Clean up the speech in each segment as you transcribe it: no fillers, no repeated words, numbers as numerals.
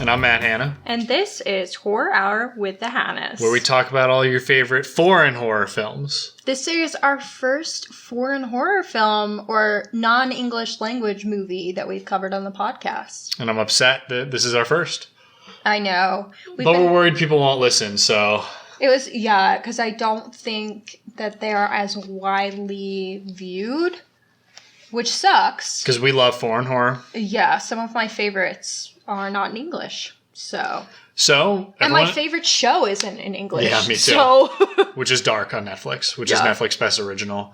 And I'm Matt Hanna. And this is Horror Hour with the Hannas, where we talk about all your favorite foreign horror films. This is our first foreign horror film or non-English language movie that we've covered on the podcast. And I'm upset that this is our first. I know. We're worried people won't listen, so... It was, yeah, because I don't think that they are as widely viewed, which sucks. Because we love foreign horror. Yeah, some of my favorites are not in English, so... And my favorite show isn't in English. Yeah, me too. So... Which is Dark on Netflix, which is Netflix Best Original.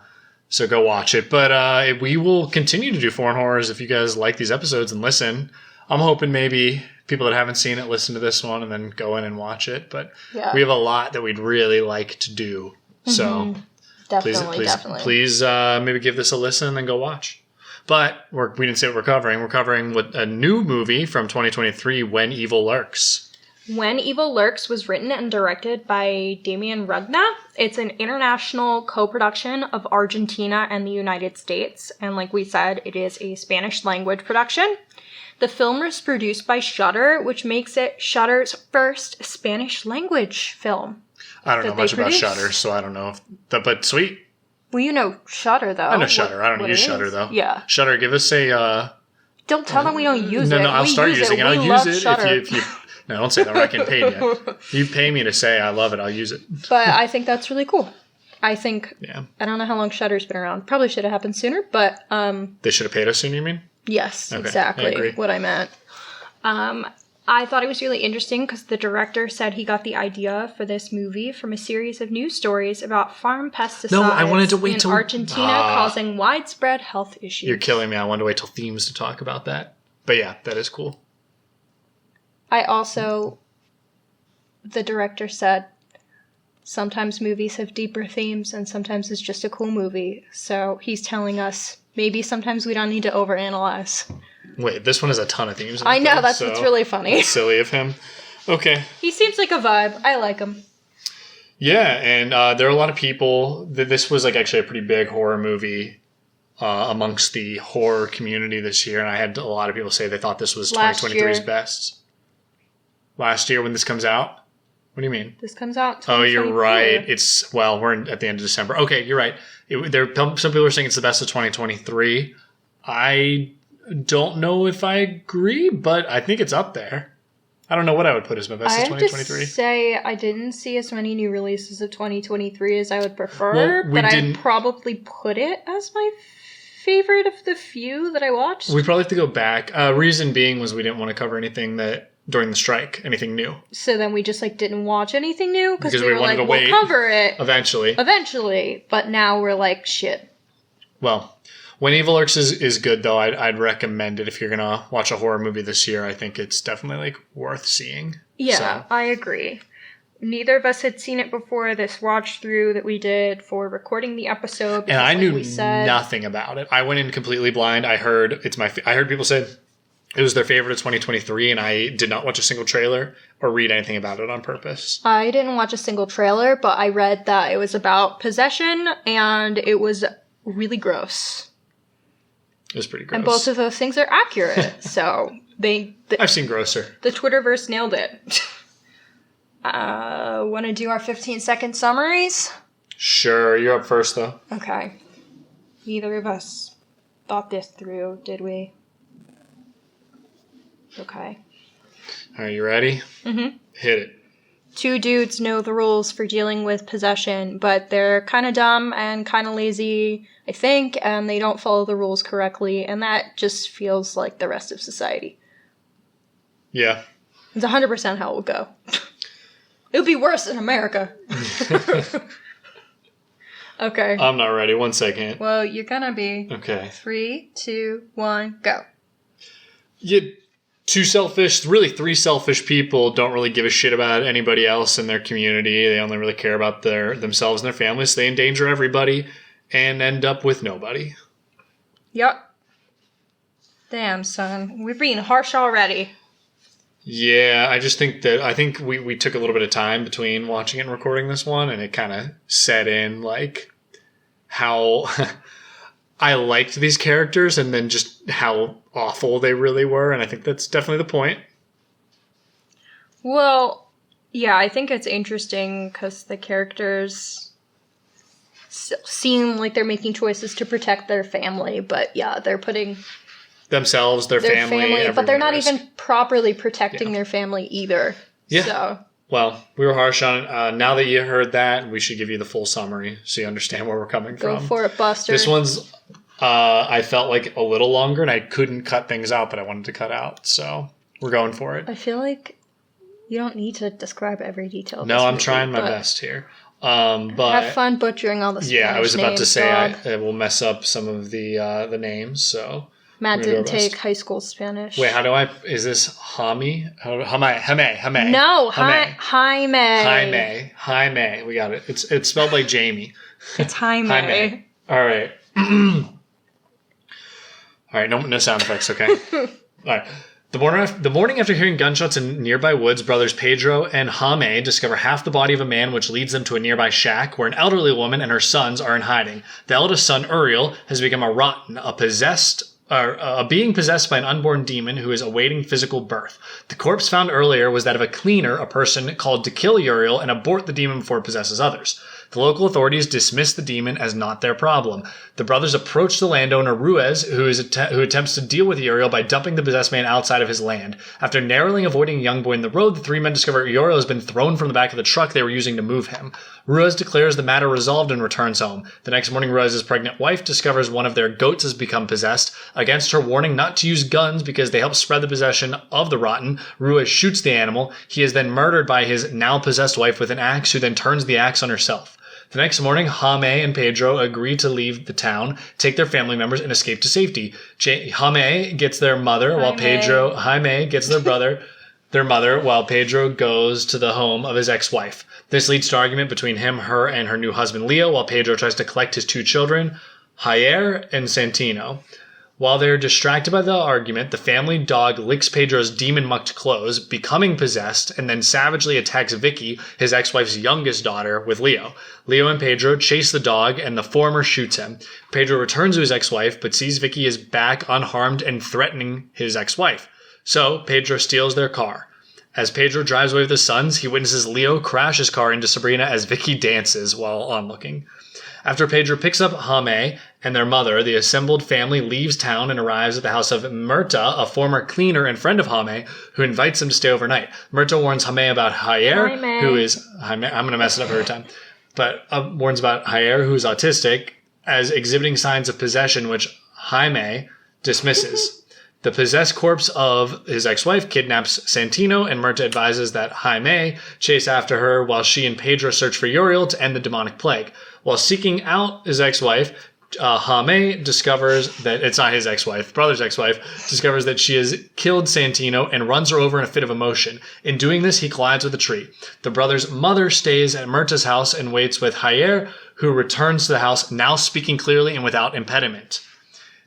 So go watch it. But we will continue to do foreign horrors if you guys like these episodes and listen. I'm hoping maybe people that haven't seen it listen to this one and then go in and watch it. But we have a lot that we'd really like to do. So please maybe give this a listen and then go watch. But we didn't say what we're covering. We're covering a new movie from 2023, When Evil Lurks. When Evil Lurks was written and directed by Demián Rugna. It's an international co-production of Argentina and the United States. And like we said, it is a Spanish language production. The film was produced by Shudder, which makes it Shudder's first Spanish language film. I don't know much about Shudder, so I don't know. But sweet. Well, you know Shudder, though. I know Shudder. I don't use Shudder, though. Yeah. Shudder, give us a... Don't tell them we don't use it. No, I'll start using it. I'll use it if you... No, don't say that. We're not getting paid yet. If you pay me to say I love it, I'll use it. But I think that's really cool. I think... Yeah. I don't know how long Shudder's been around. Probably should have happened sooner, but... They should have paid us sooner, you mean? Yes, okay. Exactly what I meant. I thought it was really interesting because the director said he got the idea for this movie from a series of news stories about farm pesticides in Argentina causing widespread health issues. You're killing me. I wanted to wait till themes to talk about that. But yeah, that is cool. The director said, sometimes movies have deeper themes and sometimes it's just a cool movie. So he's telling us maybe sometimes we don't need to overanalyze. Wait, this one has a ton of themes. I know, that's what's really funny. That's silly of him. Okay. He seems like a vibe. I like him. Yeah, and there are a lot of people. This was actually a pretty big horror movie amongst the horror community this year, and I had a lot of people say they thought this was 2023's best. Last year when this comes out? What do you mean? This comes out. Oh, you're right. We're at the end of December. Okay, you're right. Some people are saying it's the best of 2023. I don't know if I agree, but I think it's up there. I don't know what I would put as my best of 2023. I have to say I didn't see as many new releases of 2023 as I would prefer, but I'd probably put it as my favorite of the few that I watched. We'd probably have to go back. Reason being was we didn't want to cover anything that during the strike, anything new. So then we just didn't watch anything new because we were wanted to wait. We'll cover it eventually. But now we're like, shit. Well, When Evil Lurks is good though. I'd recommend it if you're gonna watch a horror movie this year. I think it's definitely worth seeing. Yeah, I agree. Neither of us had seen it before this watch through that we did for recording the episode. And I knew nothing about it. I went in completely blind. I heard people say it was their favorite of 2023, and I did not watch a single trailer or read anything about it on purpose. I didn't watch a single trailer, but I read that it was about possession, and it was really gross. It was pretty gross. And both of those things are accurate, so I've seen grosser. The Twitterverse nailed it. Want to do our 15-second summaries? Sure, you're up first, though. Okay. Neither of us thought this through, did we? Okay. Are you ready? Mm-hmm. Hit it. Two dudes know the rules for dealing with possession, but they're kind of dumb and kind of lazy, I think, and they don't follow the rules correctly, and that just feels like the rest of society. Yeah. It's 100% how it will go. It would be worse in America. Okay. I'm not ready. 1 second. Well, you're gonna be. Okay. 3, 2, 1, go. Three selfish people don't really give a shit about anybody else in their community. They only really care about themselves and their families. They endanger everybody and end up with nobody. Yep. Damn, son. We're being harsh already. Yeah, I think we took a little bit of time between watching it and recording this one, and it kind of set in, how I liked these characters and then just how awful they really were, and I think that's definitely the point. Well, yeah, I think it's interesting because the characters seem like they're making choices to protect their family, but yeah, they're putting themselves, their family, but they're not even properly protecting their family either. Yeah. So. Well, we were harsh on it. Now that you heard that, we should give you the full summary so you understand where we're coming from. Go for it, Buster. This one's, I felt like a little longer, and I couldn't cut things out, but I wanted to cut out. So we're going for it. I feel like you don't need to describe every detail. No, I'm trying my best here. But have fun butchering all the Spanish I was about to say I will mess up some of the names, so... Matt didn't take high school Spanish. Wait, how do I... Is this Jaime? Jaime. No, Jaime. Jaime. We got it. It's spelled like Jamie. It's Jaime. Jaime. All right. All right, no sound effects, okay? All right. The morning after hearing gunshots in nearby woods, brothers Pedro and Jaime discover half the body of a man, which leads them to a nearby shack where an elderly woman and her sons are in hiding. The eldest son, Uriel, has become a rotten, a being possessed by an unborn demon who is awaiting physical birth. The corpse found earlier was that of a cleaner, a person called to kill Uriel and abort the demon before it possesses others. The local authorities dismiss the demon as not their problem. The brothers approach the landowner Ruiz, who attempts to deal with Uriel by dumping the possessed man outside of his land. After narrowly avoiding a young boy in the road, the three men discover Uriel has been thrown from the back of the truck they were using to move him. Ruiz declares the matter resolved and returns home. The next morning, Ruiz's pregnant wife discovers one of their goats has become possessed. Against her warning not to use guns because they help spread the possession of the rotten, Ruiz shoots the animal. He is then murdered by his now possessed wife with an axe, who then turns the axe on herself. The next morning, Jaime and Pedro agree to leave the town, take their family members, and escape to safety. Jaime gets their mother, while Jaime gets their mother, while Pedro goes to the home of his ex-wife. This leads to argument between him, her, and her new husband, Leo, while Pedro tries to collect his two children, Jair and Santino. While they're distracted by the argument, the family dog licks Pedro's demon-mucked clothes, becoming possessed, and then savagely attacks Vicky, his ex-wife's youngest daughter, with Leo. Leo and Pedro chase the dog, and the former shoots him. Pedro returns to his ex-wife, but sees Vicky is back unharmed and threatening his ex-wife. So, Pedro steals their car. As Pedro drives away with his sons, he witnesses Leo crash his car into Sabrina as Vicky dances while onlooking. After Pedro picks up Jaime and their mother, the assembled family leaves town and arrives at the house of Murta, a former cleaner and friend of Jaime, who invites them to stay overnight. Murta warns Jaime about Jair, who is... Jaime, I'm going to mess it up every time. But warns about Jair, who is autistic, as exhibiting signs of possession, which Jaime dismisses. The possessed corpse of his ex-wife kidnaps Santino, and Murta advises that Jaime chase after her while she and Pedro search for Uriel to end the demonic plague. While seeking out his ex-wife, Jaime discovers that it's not his ex-wife, brother's ex-wife, discovers that she has killed Santino and runs her over in a fit of emotion. In doing this, he collides with a tree. The brother's mother stays at Murta's house and waits with Jair, who returns to the house, now speaking clearly and without impediment.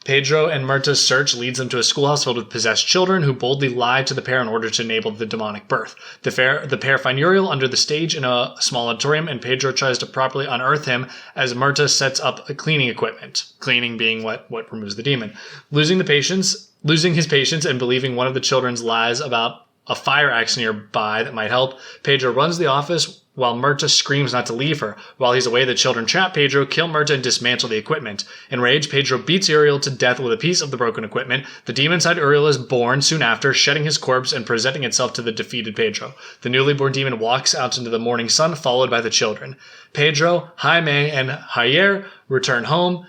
Pedro and Murta's search leads them to a schoolhouse filled with possessed children who boldly lie to the pair in order to enable the demonic birth. The pair find Uriel under the stage in a small auditorium, and Pedro tries to properly unearth him as Murta sets up a cleaning equipment. Cleaning being what removes the demon. Losing his patience and believing one of the children's lies about a fire axe nearby that might help, Pedro runs the office while Murta screams not to leave her. While he's away, the children trap Pedro, kill Murta, and dismantle the equipment. Enraged, Pedro beats Uriel to death with a piece of the broken equipment. The demon inside Uriel is born soon after, shedding his corpse and presenting itself to the defeated Pedro. The newly born demon walks out into the morning sun, followed by the children. Pedro, Jaime, and Jair return home.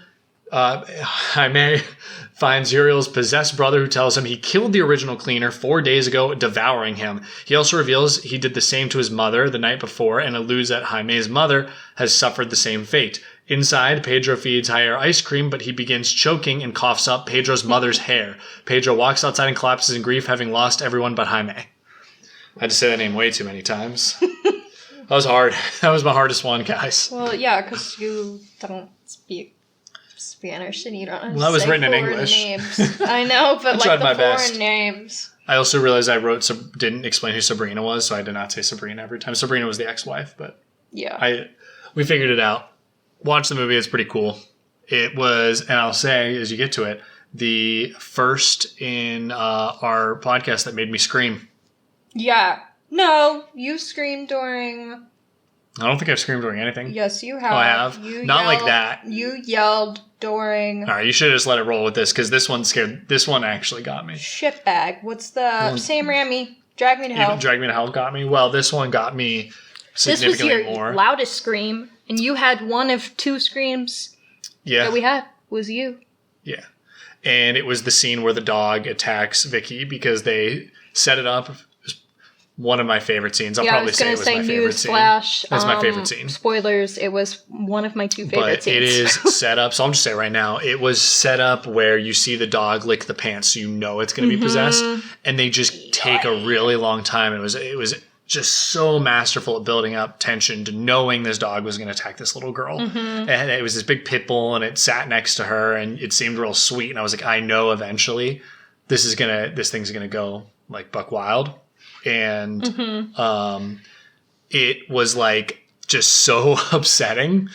Jaime finds Uriel's possessed brother, who tells him he killed the original cleaner 4 days ago, devouring him. He also reveals he did the same to his mother the night before and alludes that Jaime's mother has suffered the same fate. Inside, Pedro feeds Jair ice cream, but he begins choking and coughs up Pedro's mother's hair. Pedro walks outside and collapses in grief, having lost everyone but Jaime. I had to say that name way too many times. That was hard. That was my hardest one, guys. Well, yeah, because you don't speak Spanish and you don't have that was written in English. Names. I know, but like the foreign names. I also realized I didn't explain who Sabrina was, so I did not say Sabrina every time. Sabrina was the ex-wife, but yeah, we figured it out. Watch the movie; it's pretty cool. It was, and I'll say as you get to it, the first in our podcast that made me scream. Yeah, No, you screamed during... I don't think I've screamed during anything. Yes, you have. Oh, I have? Not like that. You yelled during... All right, you should have just let it roll with this, because this one actually got me. Shitbag. What's the... Sam Raimi. Drag Me to Hell. Drag Me to Hell got me. Well, this one got me significantly more. This was your loudest scream, and you had one of 2 screams that we had. Was you. Yeah. And it was the scene where the dog attacks Vicky, because they set it up... One of my favorite scenes. I'll probably say it was my favorite scene. That's my favorite scene. Spoilers, it was one of my 2 favorite scenes. But it is set up, so I'll just say right now, it was set up where you see the dog lick the pants, so you know it's going to be possessed, and they just take a really long time. It was just so masterful at building up tension to knowing this dog was going to attack this little girl. And it was this big pit bull, and it sat next to her, and it seemed real sweet, and I was like, I know eventually this thing's going to go like buck wild. And it was like just so upsetting,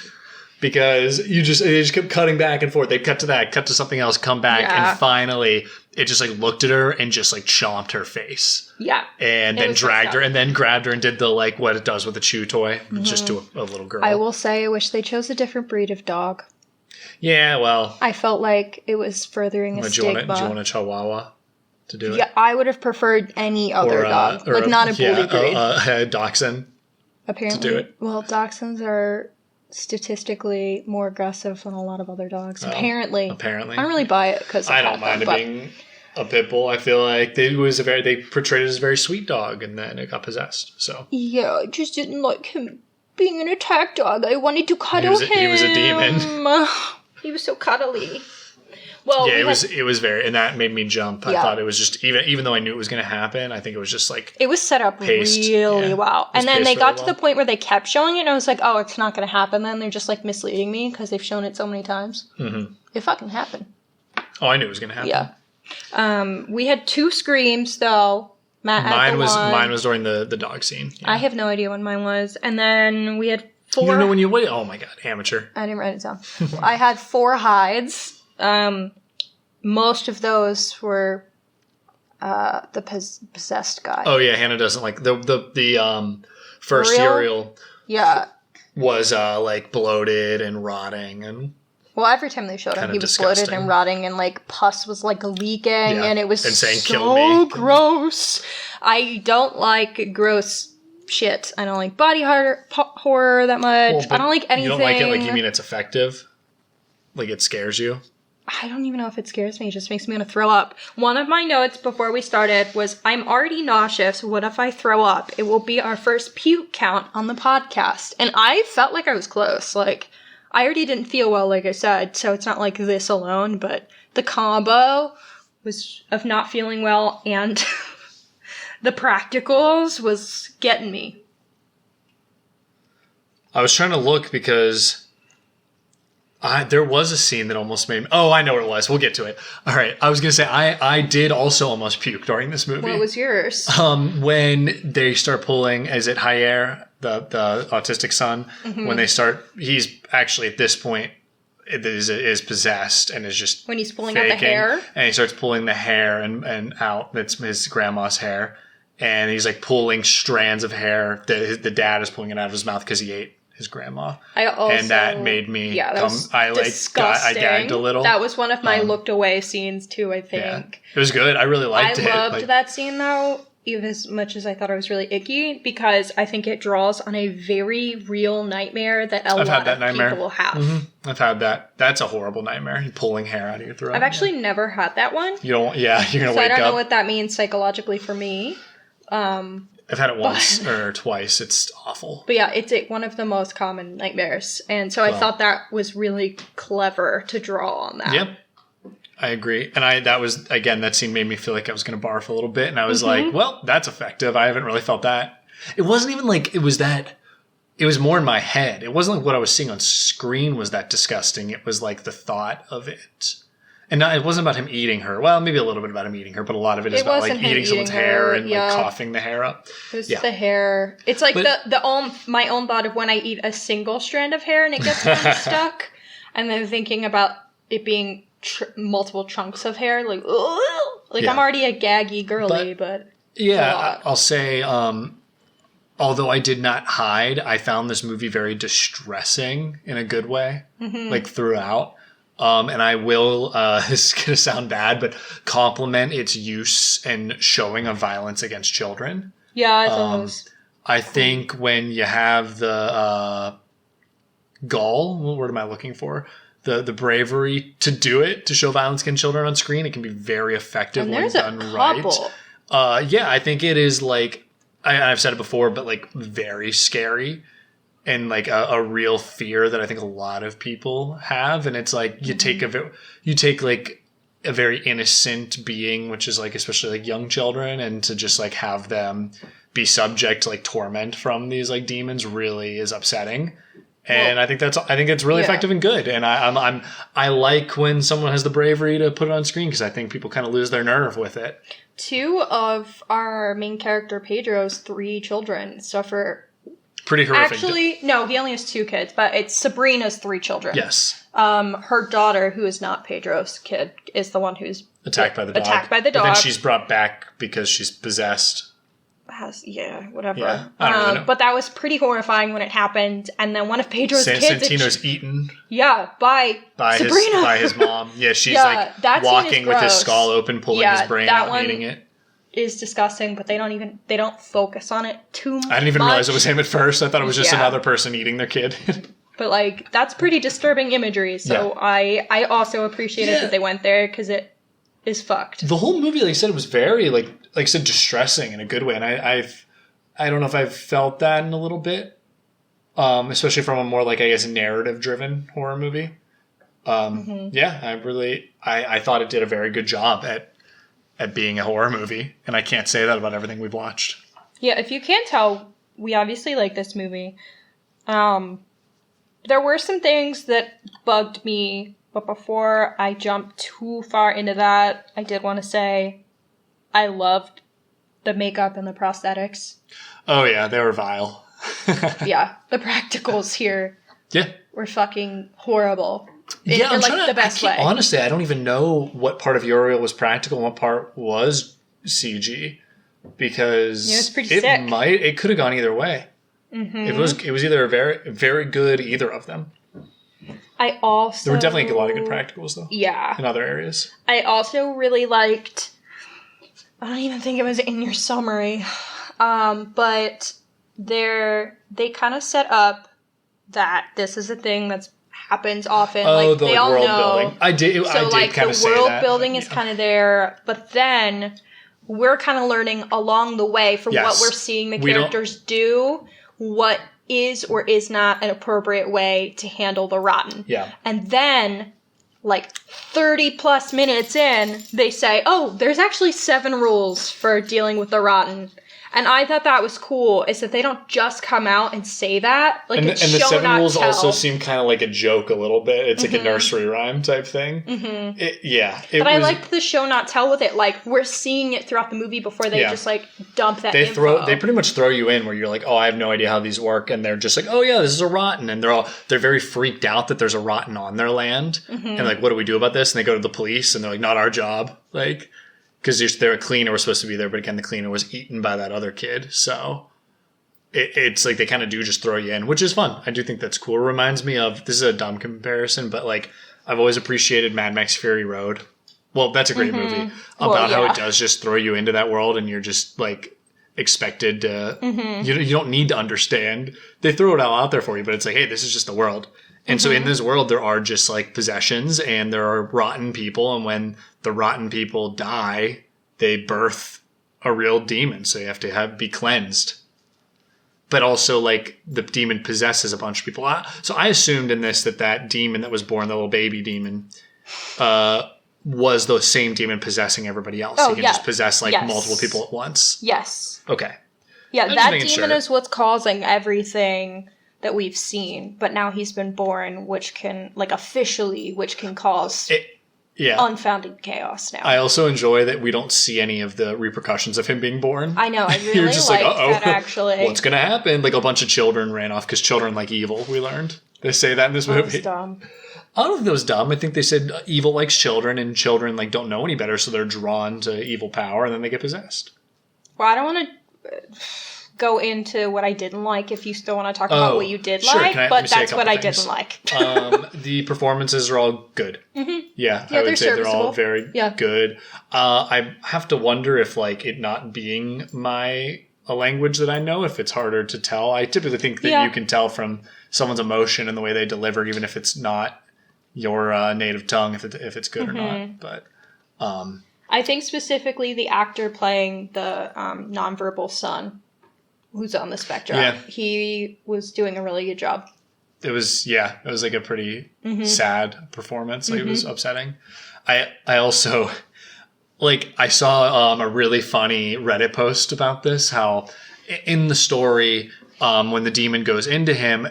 because they just kept cutting back and forth. They'd cut to that, cut to something else, come back, and finally it just like looked at her and just like chomped her face. Yeah. And then dragged her and then grabbed her and did the like what it does with a chew toy just to a little girl. I will say I wish they chose a different breed of dog. Yeah, well. I felt like it was furthering a stigma. Do you want a Chihuahua? To do it? Yeah, I would have preferred any other dog. Like, not a bully breed. A dachshund. Apparently. To do it. Well, dachshunds are statistically more aggressive than a lot of other dogs. Apparently. I don't really buy it because I don't mind it being a pit bull. I feel like they portrayed it as a very sweet dog, and then it got possessed. So yeah, I just didn't like him being an attack dog. I wanted to cuddle him. He was a demon. He was so cuddly. Well, yeah, it was very, and that made me jump. I thought it was just, even though I knew it was going to happen, I think it was just like... It was set up really well. And then they got to the point where they kept showing it, and I was like, oh, it's not going to happen. Then they're just like misleading me because they've shown it so many times. It fucking happened. Oh, I knew it was going to happen. Yeah. We had 2 screams, though. Mine was during the dog scene. Yeah. I have no idea when mine was. And then we had 4... You don't know when you... Oh my god, amateur. I didn't write it down. I had 4 hides. Most of those were the possessed guy. Oh yeah, Hanna doesn't like the first Uriel. Yeah, was like bloated and rotting and. Well, every time they showed him, he was bloated and rotting, and like pus was like leaking, and it was saying, so "Kill me." Gross. I don't like gross shit. I don't like body horror that much. I don't like anything. You don't like it, like you mean it's effective, like it scares you. I don't even know if it scares me. It just makes me want to throw up. One of my notes before we started was, I'm already nauseous. What if I throw up? It will be our first puke count on the podcast. And I felt like I was close. Like, I already didn't feel well, like I said, so it's not like this alone, but the combo was of not feeling well and the practicals was getting me. I was trying to look because... there was a scene that almost made me... Oh, I know what it was. We'll get to it. All right. I was going to say, I did also almost puke during this movie. What was yours? When they start pulling... Is it Jair, the autistic son? Mm-hmm. When they start... He's actually, at this point, is possessed and is just when he's pulling faking, out the hair? And he starts pulling the hair and out. That's his grandma's hair. And he's like pulling strands of hair. The dad is pulling it out of his mouth because he ate his grandma. And that made me disgusting. I gagged a little. That was one of my looked away scenes too, I think. Yeah. It was good. I really liked it. I loved that scene though, even as much as I thought it was really icky, because I think it draws on a very real nightmare that a lot of people will have. Mm-hmm. I've had that. That's a horrible nightmare. Pulling hair out of your throat. I've actually never had that one. You don't you're gonna wake up. So I don't know what that means psychologically for me. I've had it once or twice. It's awful. But yeah, it's one of the most common nightmares. And so I thought that was really clever to draw on that. Yep. I agree. And that scene made me feel like I was going to barf a little bit. And I was like, well, that's effective. I haven't really felt that. It wasn't even like it was more in my head. It wasn't like what I was seeing on screen was that disgusting. It was like the thought of it. And it wasn't about him eating her. Well, maybe a little bit about him eating her, but a lot of it is about like eating someone's hair and like coughing the hair up. It was the hair. It's like my own thought of when I eat a single strand of hair and it gets kind of stuck, and then thinking about it being multiple chunks of hair, like I'm already a gaggy girly, but yeah, I'll say although I did not hide, I found this movie very distressing in a good way, like throughout. And I will, this is going to sound bad, but compliment its use and showing of violence against children. Yeah, I thought it was... I think when you have the gall, what word am I looking for? The bravery to do it, to show violence against children on screen, it can be very effective when done right. Yeah, I think it is like, I've said it before, but like very scary and like a real fear that I think a lot of people have. And it's like you take like a very innocent being, which is like especially like young children, and to just like have them be subject to like torment from these like demons really is upsetting. And I think it's really effective and good. And I like when someone has the bravery to put it on screen, because I think people kind of lose their nerve with it. 2 of our main character Pedro's 3 children suffer pretty horrific. Actually, no, he only has 2 kids, but it's Sabrina's 3 children. Yes. Her daughter, who is not Pedro's kid, is the one who's attacked by the dog. But then she's brought back because she's possessed. Whatever. Yeah, I don't really know. But that was pretty horrifying when it happened. And then one of Pedro's kids... Santino's eaten. Yeah, by Sabrina. By his mom. Yeah, she's like walking with his skull open, pulling his brain out and eating it. Is disgusting, but they don't focus on it too much. I didn't even realize it was him at first. I thought it was just another person eating their kid. But like, that's pretty disturbing imagery. So I also appreciated that they went there, because it is fucked. The whole movie, like I said, it was very like I said, distressing in a good way. And I don't know if I've felt that in a little bit, especially from a more like, I guess, narrative driven horror movie. Yeah, I thought it did a very good job at being a horror movie. And I can't say that about everything we've watched. Yeah, if you can't tell, we obviously like this movie. There were some things that bugged me, but before I jump too far into that, I did want to say I loved the makeup and the prosthetics. Oh yeah, they were vile. Yeah, the practicals here were fucking horrible. In like the best way. Honestly, I don't even know what part of Uriel was practical and what part was CG, because it was pretty sick. It could have gone either way. It was either very, very good, either of them. There were definitely a lot of good practicals though. Yeah. In other areas. I also really liked, I don't even think it was in your summary, but they kind of set up that this is a thing that's happens often. Oh, like, they all world know. Building. I did kind of say that. The world building is kind of there, but then we're kind of learning along the way from what we're seeing the characters do, what is or is not an appropriate way to handle the rotten. Yeah. And then, like 30 plus minutes in, they say, oh, there's actually 7 rules for dealing with the rotten. And I thought that was cool, is that they don't just come out and say that. Like, and the 7 rules also seem kind of like a joke a little bit. It's like a nursery rhyme type thing. But I liked the show not tell with it. Like, we're seeing it throughout the movie before they just, like, dump that info. They pretty much throw you in where you're like, oh, I have no idea how these work. And they're just like, oh, yeah, this is a rotten. And they're very freaked out that there's a rotten on their land. And like, what do we do about this? And they go to the police and they're like, not our job. Like... Because they're a cleaner was supposed to be there, but again, the cleaner was eaten by that other kid. So it's like they kind of do just throw you in, which is fun. I do think that's cool. It reminds me of, this is a dumb comparison, but like I've always appreciated Mad Max Fury Road. Well, that's a great movie about how it does just throw you into that world and you're just like expected to, you don't need to understand. They throw it all out there for you, but it's like, hey, this is just the world. And so in this world, there are just like possessions and there are rotten people. And when the rotten people die, they birth a real demon. So you have to be cleansed. But also like the demon possesses a bunch of people. So I assumed in this that demon that was born, the little baby demon, was the same demon possessing everybody else. He can just possess like multiple people at once. Yes. Okay. Yeah, that demon is what's causing everything that we've seen, but now he's been born, which can, like, officially, which can cause unfounded chaos now. I also enjoy that we don't see any of the repercussions of him being born. I know, I really You're just like, that, actually. What's gonna happen? Like, a bunch of children ran off, because children like evil, we learned. They say that in this movie. That was dumb. I don't think that was dumb. I think they said evil likes children, and children, like, don't know any better, so they're drawn to evil power, and then they get possessed. Well, I don't want to... go into what I didn't like if you still want to talk about what you did sure. like, but that's what I things? didn't like. The performances are all good. Mm-hmm. Yeah, I would say they're all very good. I have to wonder if, like, it not being a language that I know, if it's harder to tell. I typically think that you can tell from someone's emotion and the way they deliver, even if it's not your native tongue, if it's good or not. But I think specifically the actor playing the nonverbal son, who's on the spectrum, he was doing a really good job. It was like a pretty sad performance. Like, it was upsetting. I also, like, I saw a really funny Reddit post about this, how in the story, when the demon goes into him,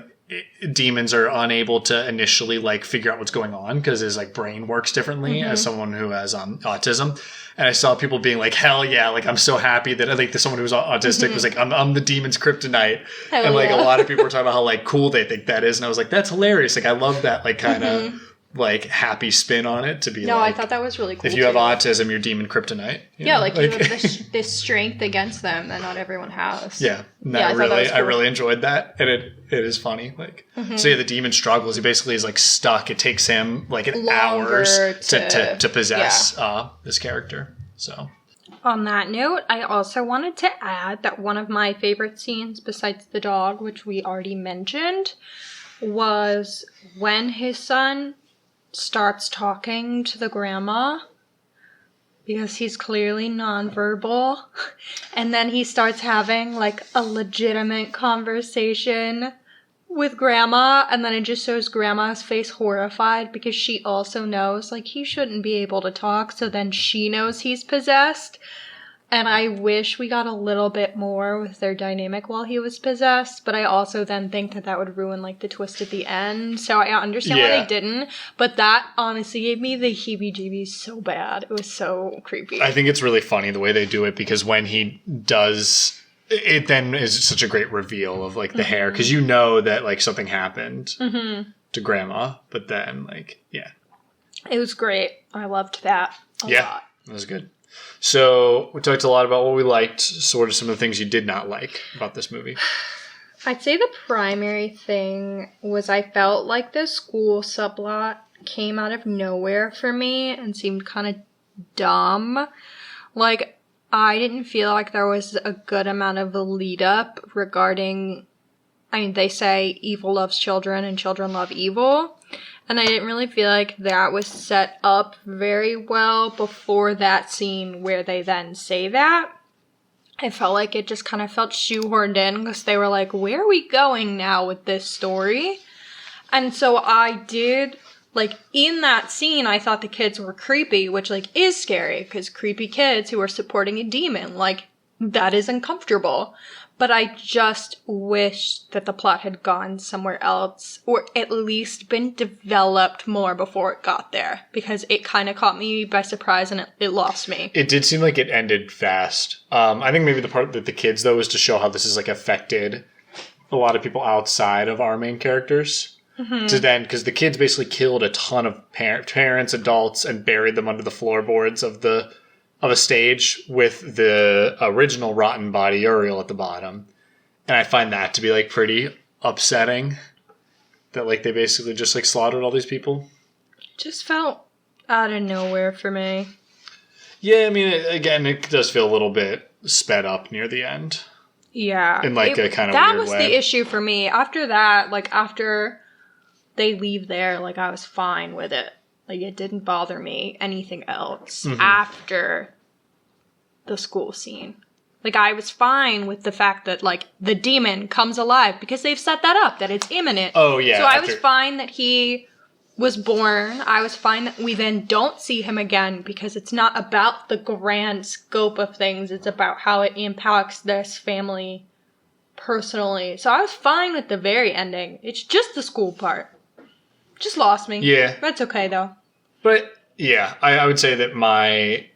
demons are unable to initially, like, figure out what's going on because his, like, brain works differently as someone who has autism. And I saw people being like, hell yeah, like, I'm so happy that, like, someone who was autistic was like, I'm the demon's kryptonite. And, like, a lot of people were talking about how, like, cool they think that is. And I was like, that's hilarious. Like, I love that, like, kind of like, happy spin on it to be I thought that was really cool. If you have autism, you're demon kryptonite. You know? Like, you have this strength against them that not everyone has. Yeah. No, I really enjoyed that. And it is funny. Like, so the demon struggles. He basically is, like, stuck. It takes him, like, hours to possess this character. So, on that note, I also wanted to add that one of my favorite scenes, besides the dog, which we already mentioned, was when his son starts talking to the grandma, because he's clearly nonverbal, and then he starts having, like, a legitimate conversation with grandma, and then it just shows grandma's face horrified because she also knows, like, he shouldn't be able to talk, so then she knows he's possessed. And I wish we got a little bit more with their dynamic while he was possessed, but I also then think that would ruin, like, the twist at the end. So I understand why they didn't, but that honestly gave me the heebie-jeebies so bad. It was so creepy. I think it's really funny the way they do it, because when he does, it then is such a great reveal of, like, the hair, because you know that, like, something happened to grandma, but then, like, it was great. I loved that a lot. It was good. So we talked a lot about what we liked, sort of some of the things you did not like about this movie. I'd say the primary thing was I felt like the school subplot came out of nowhere for me and seemed kind of dumb. Like, I didn't feel like there was a good amount of a lead up regarding, I mean, they say evil loves children and children love evil. And I didn't really feel like that was set up very well before that scene where they then say that. I felt like it just kind of felt shoehorned in because they were like, where are we going now with this story? And so I did, like, in that scene, I thought the kids were creepy, which, like, is scary because creepy kids who are supporting a demon, like, that is uncomfortable. But I just wish that the plot had gone somewhere else, or at least been developed more before it got there, because it kind of caught me by surprise and it lost me. It did seem like it ended fast. I think maybe the part that the kids, though, is to show how this has, like, affected a lot of people outside of our main characters. To then, because the kids basically killed a ton of parents, adults, and buried them under the floorboards of a stage with the original rotten body Uriel at the bottom. And I find that to be, like, pretty upsetting. That, like, they basically just, like, slaughtered all these people. Just felt out of nowhere for me. Yeah, I mean, again, it does feel a little bit sped up near the end. Yeah. In, like, a kind of weird way. That was the issue for me. After that, like, after they leave there, like, I was fine with it. Like, it didn't bother me anything else after the school scene. Like, I was fine with the fact that, like, the demon comes alive because they've set that up, that it's imminent. Oh, yeah. So I was fine that he was born. I was fine that we then don't see him again because it's not about the grand scope of things. It's about how it impacts this family personally. So I was fine with the very ending. It's just the school part. Just lost me. Yeah. That's okay, though. But, yeah, I would say that my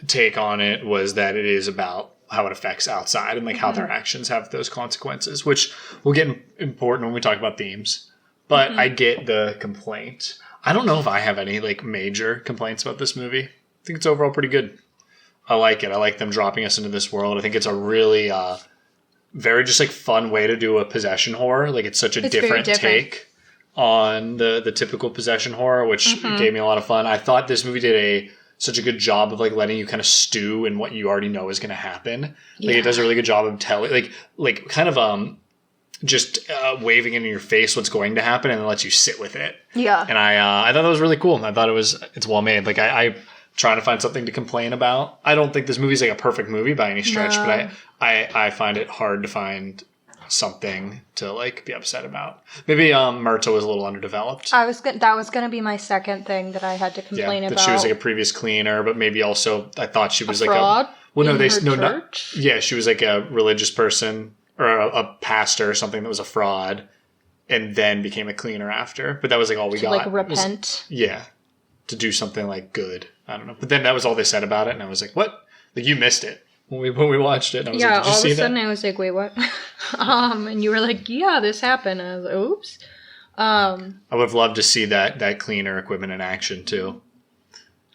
take on it was that it is about how it affects outside and, like, how their actions have those consequences, which will get important when we talk about themes. But I get the complaint. I don't know if I have any, like, major complaints about this movie. I think it's overall pretty good. I like it. I like them dropping us into this world. I think it's a really very just like fun way to do a possession horror. Like it's such a different take on the typical possession horror, which gave me a lot of fun. I thought this movie did such a good job of like letting you kind of stew in what you already know is going to happen. Like it does a really good job of telling, like kind of just waving in your face what's going to happen, and then lets you sit with it. Yeah. And I thought that was really cool. I thought it's well made. Like I trying to find something to complain about. I don't think this movie's like a perfect movie by any stretch, but I find it hard to find something to like be upset about. Maybe Myrta was a little underdeveloped. That was going to be my second thing that I had to complain about. That she was like a previous cleaner, but maybe also I thought she was a fraud she was like a religious person or a pastor or something that was a fraud, and then became a cleaner after. But that was like all we got. Like repent. To do something like good. I don't know. But then that was all they said about it, and I was like, what? Like you missed it when we watched it. And I was like, did you see that? All of a sudden I was like, wait, what? And you were like, yeah, this happened. And I was like, oops. I would have loved to see that cleaner equipment in action too.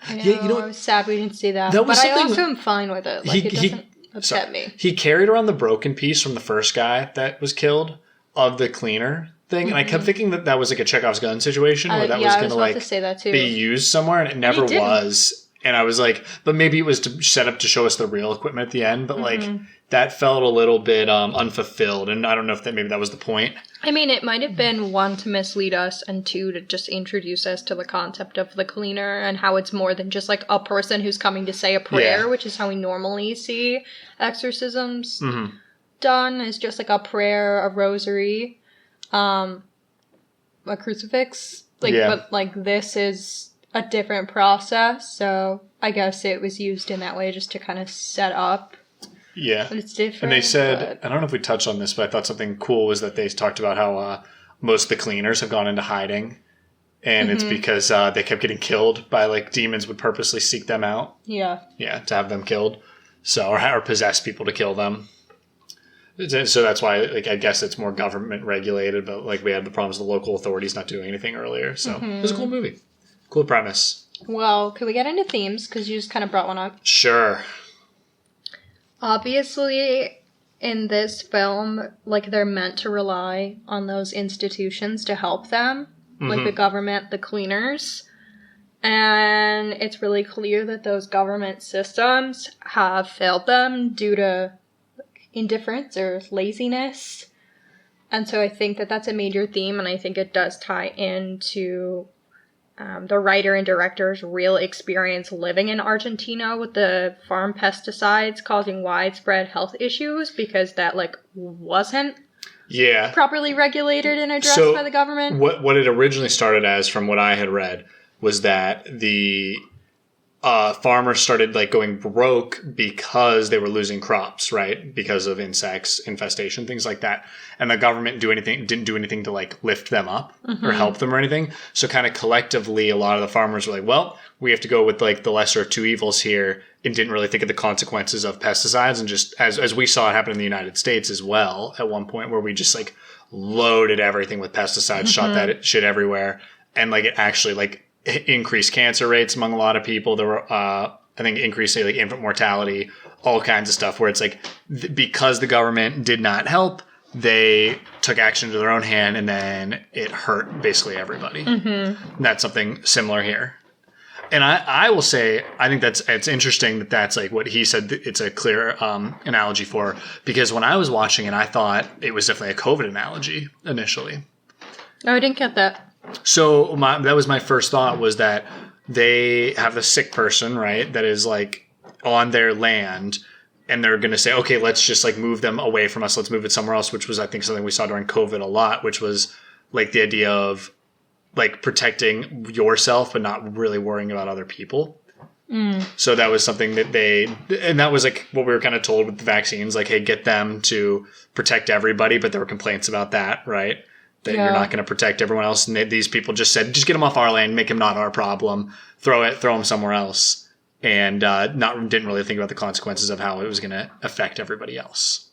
I know, I was sad we didn't see that. But I also am fine with it. Like it doesn't upset me. He carried around the broken piece from the first guy that was killed of the cleaner thing, and I kept thinking that was like a Chekhov's gun situation where that was going to like say that too. Be used somewhere, and it never was. And I was like, but maybe it was to set up to show us the real equipment at the end, but like that felt a little bit unfulfilled, and I don't know if maybe that was the point. I mean, it might have been 1 to mislead us, and 2 to just introduce us to the concept of the cleaner and how it's more than just like a person who's coming to say a prayer, which is how we normally see exorcisms done, is just like a prayer, a rosary, a crucifix. But like this is a different process, so I guess it was used in that way just to kind of set up. Yeah. But it's different. And they said, I don't know if we touched on this, but I thought something cool was that they talked about how most of the cleaners have gone into hiding, and it's because they kept getting killed by like demons would purposely seek them out. Yeah. Yeah, to have them killed. So, or possess people to kill them. So that's why, like, I guess it's more government regulated, but like we had the problems of the local authorities not doing anything earlier. So it was a cool movie. Cool premise. Well, could we get into themes? Because you just kind of brought one up. Sure. Obviously, in this film, like, they're meant to rely on those institutions to help them. Like the government, the cleaners. And it's really clear that those government systems have failed them due to indifference or laziness. And so I think that that's a major theme, and I think it does tie into the writer and director's real experience living in Argentina with the farm pesticides causing widespread health issues, because that like wasn't properly regulated and addressed by the government. What it originally started as, from what I had read, was that the farmers started like going broke because they were losing crops, right? Because of insects, infestation, things like that. And the government didn't do anything to like lift them up or help them or anything. So kind of collectively, a lot of the farmers were like, well, we have to go with like the lesser of two evils here, and didn't really think of the consequences of pesticides. And just as we saw it happen in the United States as well at one point, where we just like loaded everything with pesticides, shot that shit everywhere. And like it actually like increased cancer rates among a lot of people. There were, I think, increased like infant mortality, all kinds of stuff where it's like, because the government did not help, they took action to their own hand, and then it hurt basically everybody. And that's something similar here. And I will say, I think it's interesting that that's like what he said. It's a clear analogy for, because when I was watching it, I thought it was definitely a COVID analogy initially. Oh, I didn't get that. So that was my first thought, was that they have the sick person, right, that is like on their land, and they're going to say, okay, let's just like move them away from us. Let's move it somewhere else, which was, I think, something we saw during COVID a lot, which was like the idea of like protecting yourself, but not really worrying about other people. So that was something that and that was like what we were kind of told with the vaccines, like, hey, get them to protect everybody. But there were complaints about that, right? That you're not going to protect everyone else. And these people just said, just get them off our land, make them not our problem, throw them somewhere else. And didn't really think about the consequences of how it was going to affect everybody else.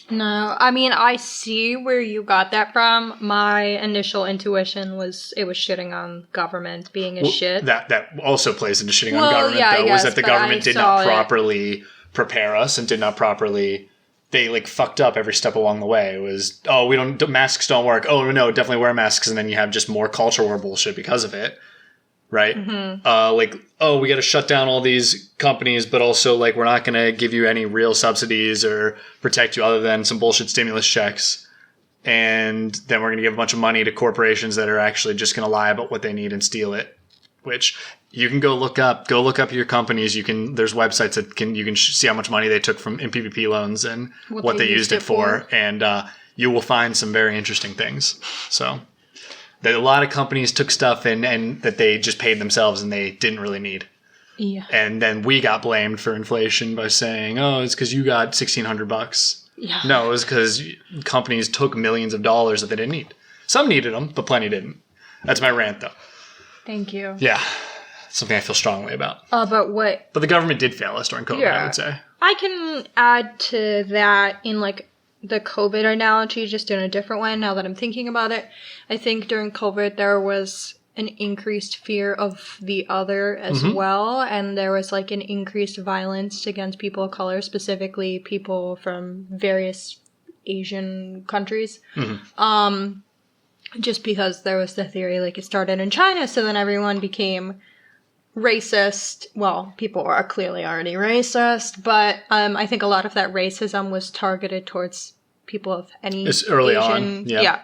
No, I mean, I see where you got that from. My initial intuition was it was shitting on government being a shit. That also plays into shitting on government, though, was that the government did not properly prepare us and did not properly... they like fucked up every step along the way. It was, masks don't work. Oh no, definitely wear masks. And then you have just more culture war bullshit because of it. Right? Mm-hmm. We got to shut down all these companies, but also like, we're not going to give you any real subsidies or protect you other than some bullshit stimulus checks. And then we're going to give a bunch of money to corporations that are actually just going to lie about what they need and steal it, which you can go look up your companies. There's websites that you can see how much money they took in PPP loans and what they used it for. And, you will find some very interesting things. So that a lot of companies took stuff and that they just paid themselves and they didn't really need. Yeah. And then we got blamed for inflation by saying, oh, it's because you got $1,600. Yeah. No, it was because companies took millions of dollars that they didn't need. Some needed them, but plenty didn't. That's my rant, though. Thank you. Yeah. Something I feel strongly about. But the government did fail us during COVID, I would say. I can add to that in like the COVID analogy, just in a different way now that I'm thinking about it. I think during COVID there was an increased fear of the other as well, and there was like an increased violence against people of color, specifically people from various Asian countries. Just because there was the theory like it started in China, so then everyone became racist. Well, people are clearly already racist, but I think a lot of that racism was targeted towards people of any early Asian, on. Yeah.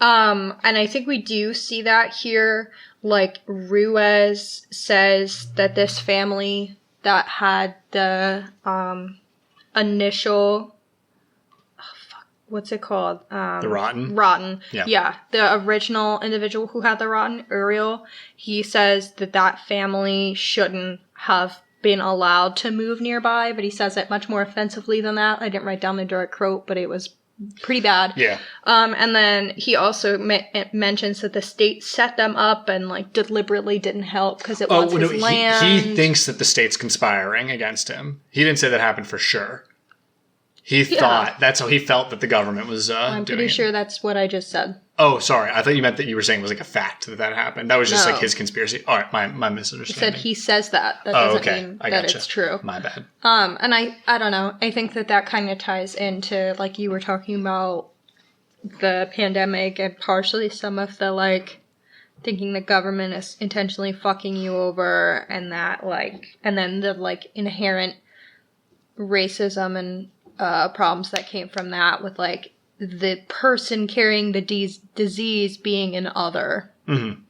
And I think we do see that here. Like, Ruiz says that this family that had the initial... what's it called? The rotten? Rotten. Yeah. Yeah. The original individual who had the rotten, Uriel, he says that family shouldn't have been allowed to move nearby, but he says it much more offensively than that. I didn't write down the direct quote, but it was pretty bad. Yeah. And then he also mentions that the state set them up and like deliberately didn't help because it was his land. He thinks that the state's conspiring against him. He didn't say that happened for sure. He thought that's how he felt that the government was I'm pretty sure that's what I just said. Oh, sorry. I thought you meant that you were saying it was like a fact that happened. That was just like his conspiracy. All right, my misunderstanding. He said he says that. That doesn't mean that it's true. My bad. And I don't know. I think that kind of ties into, like you were talking about, the pandemic and partially some of the, like, thinking the government is intentionally fucking you over and that, like, and then the, like, inherent racism and problems that came from that with, like, the person carrying the disease being an other. Mm-hmm.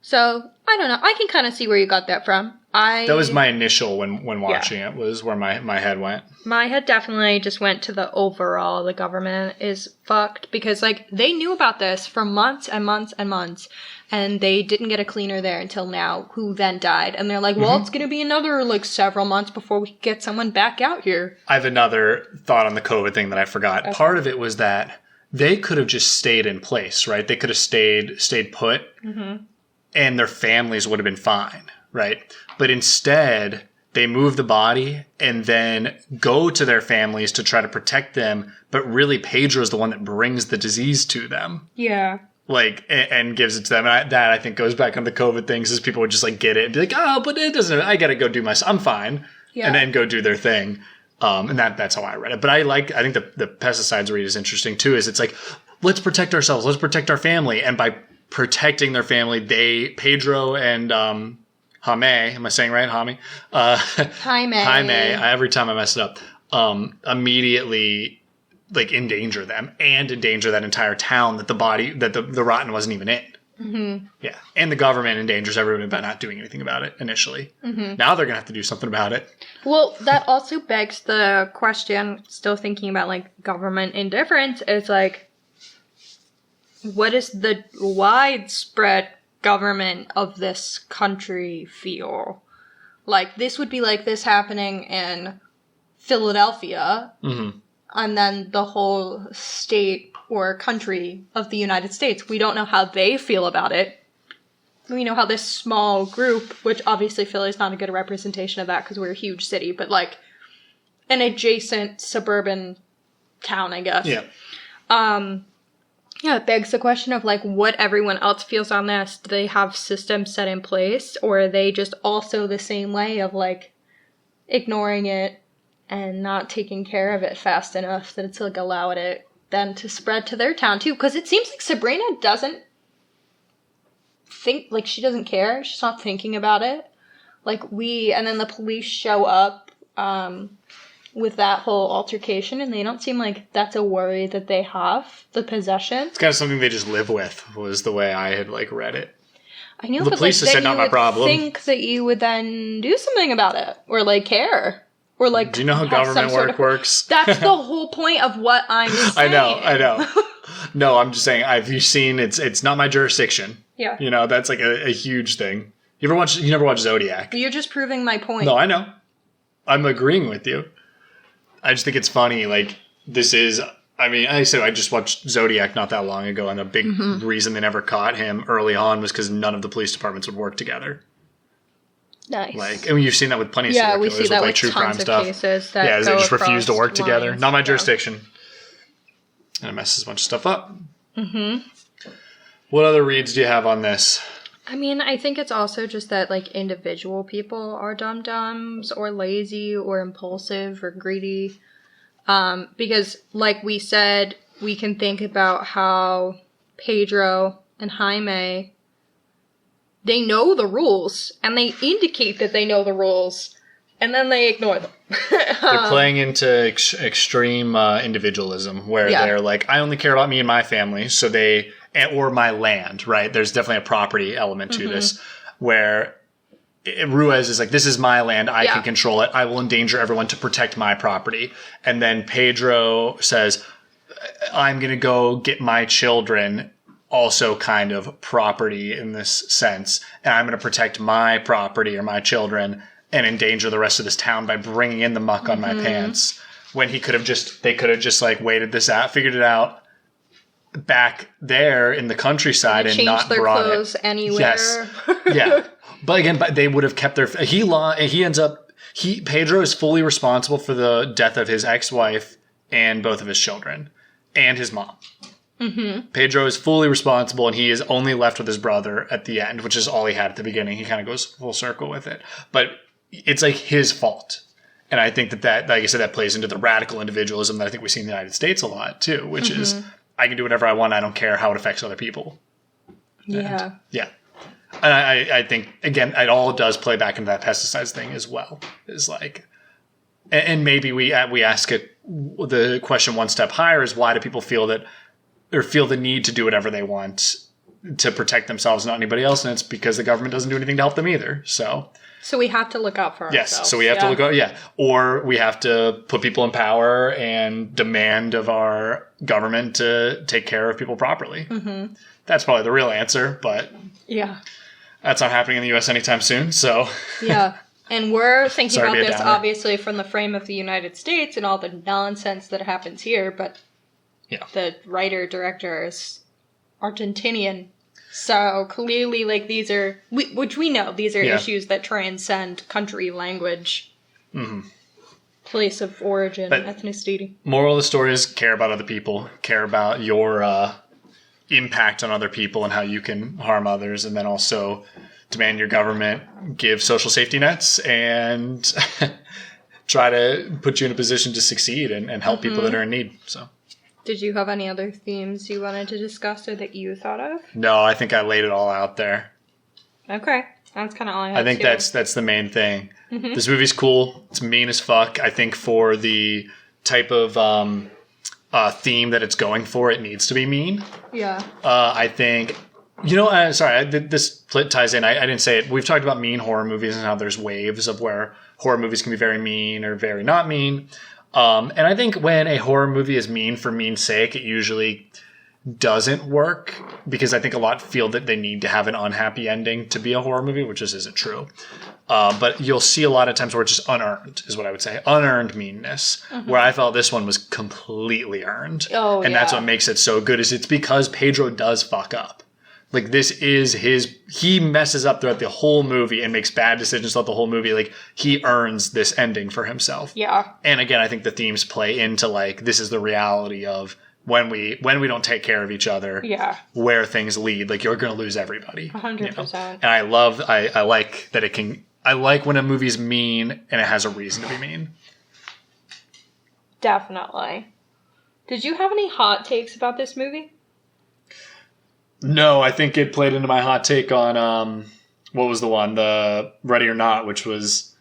So, I don't know. I can kind of see where you got that from. That was my initial when watching it, was where my head went. My head definitely just went to the overall, the government is fucked, because, like, they knew about this for months and months and months, and they didn't get a cleaner there until now, who then died. And they're like, well, it's going to be another, like, several months before we get someone back out here. I have another thought on the COVID thing that I forgot. Okay. Part of it was that they could have just stayed in place, right? They could have stayed put, and their families would have been fine, right? But instead, they move the body and then go to their families to try to protect them. But really, Pedro's the one that brings the disease to them. Yeah. Like, and gives it to them. And that, I think, goes back on the COVID things, is people would just, like, get it and be like, oh, but it doesn't, I got to go do I'm fine. Yeah. And then go do their thing. And that's how I read it. But I think the pesticides read is interesting, too, is it's like, let's protect ourselves. Let's protect our family. And by protecting their family, Pedro and, Jaime, am I saying right? Jaime? Jaime, every time I mess it up, immediately, like, endanger them and endanger that entire town that the rotten wasn't even in. Mm-hmm. Yeah. And the government endangers everyone by not doing anything about it initially. Mm-hmm. Now they're going to have to do something about it. Well, that also begs the question, still thinking about, like, government indifference, is, like, what is the widespread government of this country feel? Like, this would be like this happening in Philadelphia, and then the whole state or country of the United States. We don't know how they feel about it. We know how this small group, which obviously Philly's not a good representation of that because we're a huge city, but, like, an adjacent suburban town, I guess. Yeah. Yeah, it begs the question of, like, what everyone else feels on this. Do they have systems set in place? Or are they just also the same way of, like, ignoring it and not taking care of it fast enough that it's like allowed it then to spread to their town too. Because it seems like Sabrina doesn't think, like, she doesn't care. She's not thinking about it. And then the police show up with that whole altercation, and they don't seem like that's a worry that they have, the possession. It's kind of something they just live with, was the way I had, like, read it. I know, the but police like, said not my problem. Think that you would then do something about it, or like care, or like. Do you know how government works? That's the whole point of what I'm saying. I know. No, I'm just saying. Have you seen? It's not my jurisdiction. Yeah. You know, that's like a huge thing. You never watch Zodiac? You're just proving my point. No, I know. I'm agreeing with you. I just think it's funny. Like, this is. I mean, I said I just watched Zodiac not that long ago, and a big reason they never caught him early on was because none of the police departments would work together. Nice. Like, I mean, you've seen that with plenty of serial killers, we see that with with true tons crime of stuff. Cases that yeah, they just refuse to work together. lines. Not my jurisdiction. And it messes a bunch of stuff up. Mm-hmm. What other reads do you have on this? I mean, I think it's also just that, like, individual people are dum-dums or lazy or impulsive or greedy. Because, like we said, we can think about how Pedro and Jaime, they know the rules, and they indicate that they know the rules, and then they ignore them. They're playing into extreme individualism, where they're like, I only care about me and my family, or my land, right? There's definitely a property element to this, where Ruiz is like, this is my land, I can control it, I will endanger everyone to protect my property. And then Pedro says, I'm going to go get my children, also kind of property in this sense, and I'm going to protect my property or my children and endanger the rest of this town by bringing in the muck on my pants. When they could have just like waited this out, figured it out back there in the countryside and not their brought clothes it anywhere. Yes, yeah. But again, they would have kept their. Pedro is fully responsible for the death of his ex-wife and both of his children and his mom. Mm-hmm. Pedro is fully responsible, and he is only left with his brother at the end, which is all he had at the beginning. He kind of goes full circle with it, but it's like his fault. And I think that, like I said, that plays into the radical individualism that I think we see in the United States a lot too, which is I can do whatever I want. I don't care how it affects other people. Yeah. And, yeah. And I think, again, it all does play back into that pesticides thing as well. Is like, and maybe we ask the question one step higher is, why do people feel the need to do whatever they want to protect themselves, not anybody else? And it's because the government doesn't do anything to help them either. So we have to look out for ourselves. Yes, so we have to look out, or we have to put people in power and demand of our government to take care of people properly. Mm-hmm. That's probably the real answer, but that's not happening in the U.S. anytime soon. So and we're thinking about this obviously from the frame of the United States and all the nonsense that happens here, but the writer-director is Argentinian. So clearly, like, these are, which we know, these are issues that transcend country, language, place of origin, ethnicity. Moral of the story is care about other people, care about your impact on other people and how you can harm others, and then also demand your government give social safety nets and try to put you in a position to succeed and help people that are in need. So. Did you have any other themes you wanted to discuss or that you thought of? No, I think I laid it all out there. Okay. That's kind of all I had I think too. that's the main thing. Mm-hmm. This movie's cool. It's mean as fuck. I think for the type of theme that it's going for, it needs to be mean. Yeah. I think... this ties in. I didn't say it. We've talked about mean horror movies and how there's waves of where horror movies can be very mean or very not mean. And I think when a horror movie is mean for mean's sake, it usually doesn't work, because I think a lot feel that they need to have an unhappy ending to be a horror movie, which just isn't true. But you'll see a lot of times where it's just unearned, is what I would say. Unearned meanness, where I felt this one was completely earned. Oh, and that's what makes it so good, is it's because Pedro does fuck up. Like, this is he messes up throughout the whole movie and makes bad decisions throughout the whole movie. Like, he earns this ending for himself. Yeah. And again, I think the themes play into, like, this is the reality of when we don't take care of each other, where things lead. Like, you're going to lose everybody. 100%. And I like that I like when a movie's mean and it has a reason to be mean. Definitely. Did you have any hot takes about this movie? No, I think it played into my hot take on, what was the one? The Ready or Not, which was,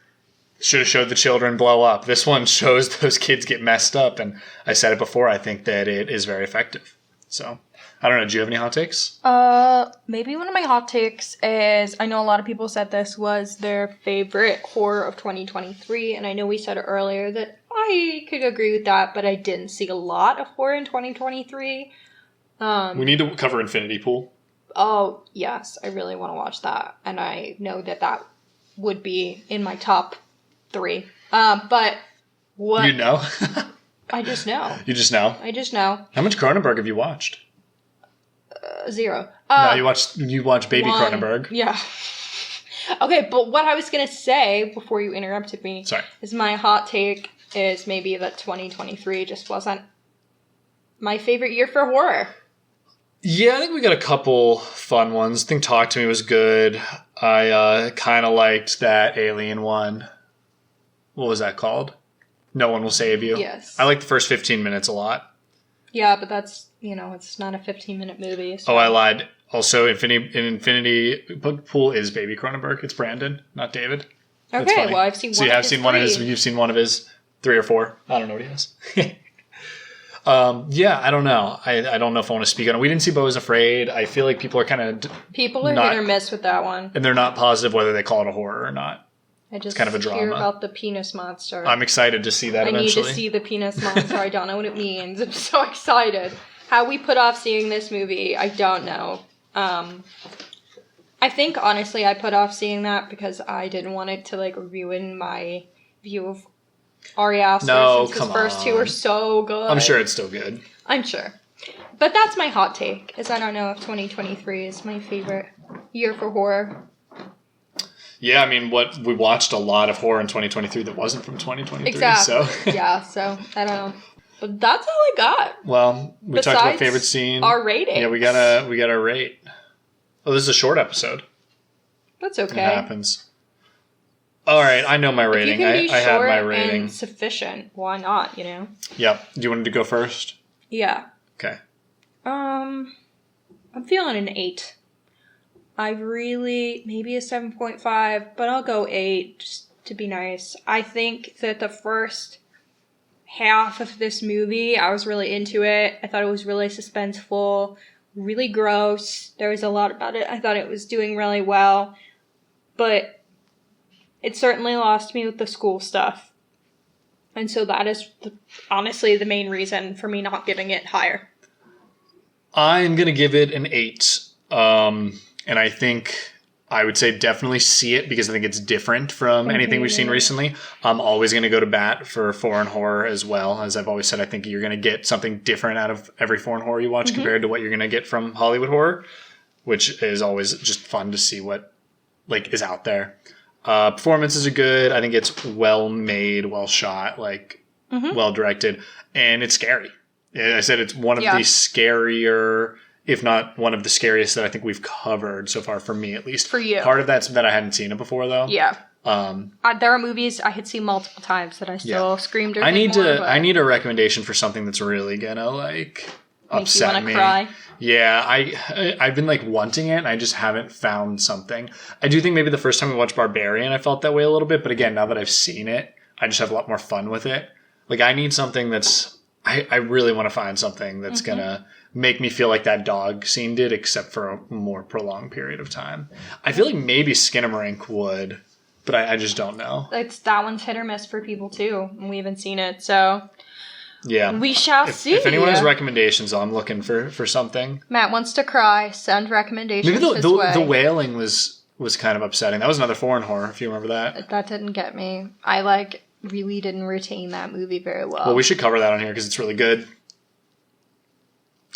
should have showed the children blow up. This one shows those kids get messed up, and I said it before, I think that it is very effective. So, I don't know, do you have any hot takes? Maybe one of my hot takes is, I know a lot of people said this was their favorite horror of 2023, and I know we said earlier that I could agree with that, but I didn't see a lot of horror in 2023. We need to cover Infinity Pool. Oh, yes, I really want to watch that, and I know that would be in my top 3. But what... You know? I just know. You just know? I just know. How much Cronenberg have you watched? 0. No, you watched Baby 1. Cronenberg. Yeah. Okay, but what I was going to say before you interrupted me is my hot take is maybe that 2023 just wasn't my favorite year for horror. Yeah, I think we got a couple fun ones. I think Talk to Me was good. I kind of liked that Alien one. What was that called? No One Will Save You. Yes. I like the first 15 minutes a lot. Yeah, but that's, it's not a 15-minute movie. So. Oh, I lied. Also, Infinity Pool is Baby Cronenberg. It's Brandon, not David. Okay, well, I've seen one. So you have seen one of his. You've seen one of his 3 or 4. I don't know what he has. Yeah, I don't know. I don't know if I want to speak on it. We didn't see Beau is Afraid. I feel like people are kind of people are hit or miss with that one, and they're not positive whether they call it a horror or not. I just it's kind of a drama. Hear about the penis monster. I'm excited to see that eventually. I need to see the penis monster. I don't know what it means. I'm so excited. How we put off seeing this movie, I don't know. I think, honestly, I put off seeing that because I didn't want it to, ruin my view of Ari Aster since his first 2 are so good. I'm sure it's still good. I'm sure. But that's my hot take, is I don't know if 2023 is my favorite year for horror. Yeah, I mean, we watched a lot of horror in 2023 that wasn't from 2023. Exactly. So. Yeah, so I don't know. But that's all I got. Well, we talked about favorite scene. Our rating. Yeah, we got our rate. Oh, this is a short episode. That's okay. It happens. All right, I know my rating. If you can be I have short my rating. and sufficient. Why not? Yep. Do you want to go first? Yeah. Okay. I'm feeling an 8. Maybe a 7.5, but I'll go 8 just to be nice. I think that the first half of this movie, I was really into it. I thought it was really suspenseful, really gross. There was a lot about it. I thought it was doing really well, but it certainly lost me with the school stuff. And so that is honestly the main reason for me not giving it higher. I'm going to give it an 8. And I think I would say definitely see it because I think it's different from anything we've seen recently. I'm always going to go to bat for foreign horror as well. As I've always said, I think you're going to get something different out of every foreign horror you watch compared to what you're going to get from Hollywood horror, which is always just fun to see what is out there. Performances are good. I think it's well made, well shot, well directed, and it's scary. I said it's one of the scarier, if not one of the scariest that I think we've covered so far, for me at least. For you. Part of that's that I hadn't seen it before, though. Yeah. There are movies I had seen multiple times that I still screamed or I need a recommendation for something that's really gonna upset me. Cry. Yeah, I've been wanting it and I just haven't found something. I do think maybe the first time we watched Barbarian I felt that way a little bit, but again, now that I've seen it, I just have a lot more fun with it. I need something that's I really want to find something that's gonna make me feel like that dog scene did, except for a more prolonged period of time. I feel like maybe Skinamarink would, but I just don't know. That one's hit or miss for people too, and we haven't seen it, so yeah, we shall see. If anyone has recommendations, I'm looking for something. Matt wants to cry. Send recommendations. Maybe the Wailing was kind of upsetting. That was another foreign horror, if you remember that. That didn't get me. I really didn't retain that movie very well. Well, we should cover that on here because it's really good.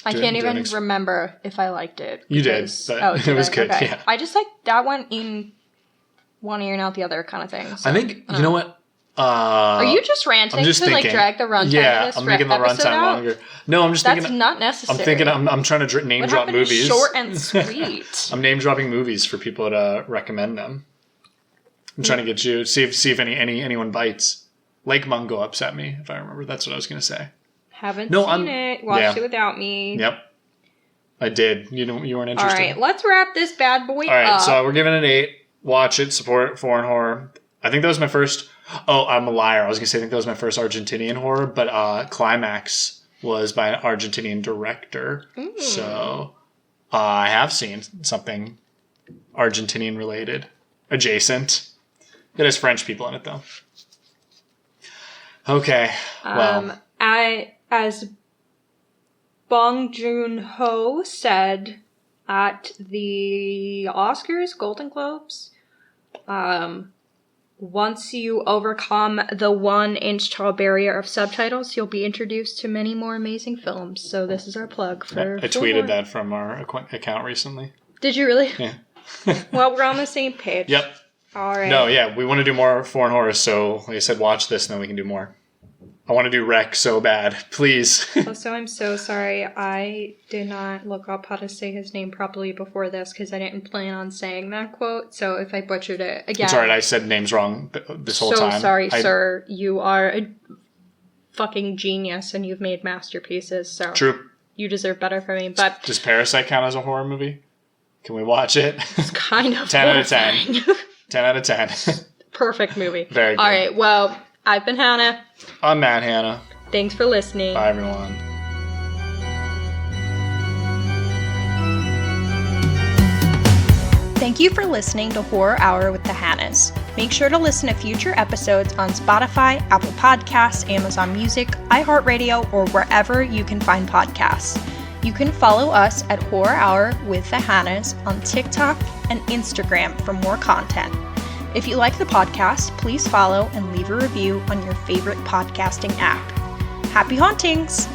I can't even remember if I liked it. You did, but it was good. Okay. Yeah. I just that one in one ear and out the other kind of thing. So, I think you know what. Are you just ranting to drag the runtime? Yeah, I'm making the runtime longer. No, I'm just thinking that's not necessary. I'm thinking I'm trying to name drop movies. Short and sweet. I'm name dropping movies for people to recommend them. I'm trying to get you see if anyone bites. Lake Mungo upset me, if I remember. That's what I was going to say. Haven't seen it. Watched it without me. Yep. I did. You weren't interested. All right, let's wrap this bad boy up. All right, so we're giving it an 8. Watch it. Support foreign horror. I think that was my first... Oh, I'm a liar. I was going to say I think that was my first Argentinian horror, but Climax was by an Argentinian director. Mm. So I have seen something Argentinian related. Adjacent. It has French people in it, though. Okay. Well. As Bong Joon-ho said at the Oscars, Golden Globes, once you overcome the 1-inch tall barrier of subtitles, you'll be introduced to many more amazing films. So this is our plug for... I tweeted that from our account recently. Did you really? Yeah. Well, we're on the same page. Yep. All right. No, yeah, we want to do more foreign horror, so like I said, watch this and then we can do more. I want to do Rec so bad. Please. Also, I'm so sorry. I did not look up how to say his name properly before this because I didn't plan on saying that quote. So if I butchered it again... It's alright, I said names wrong this whole time. So sorry, sir. You are a fucking genius and you've made masterpieces. So true. You deserve better from me. But does Parasite count as a horror movie? Can we watch it? It's kind of 10 out of 10. 10 out of 10. Perfect movie. Very good. Alright, well, I've been Hannah. I'm Matt Hanna. Thanks for listening. Bye, everyone. Thank you for listening to Horror Hour with the Hannas. Make sure to listen to future episodes on Spotify, Apple Podcasts, Amazon Music, iHeartRadio, or wherever you can find podcasts. You can follow us at Horror Hour with the Hannas on TikTok and Instagram for more content. If you like the podcast, please follow and leave a review on your favorite podcasting app. Happy hauntings!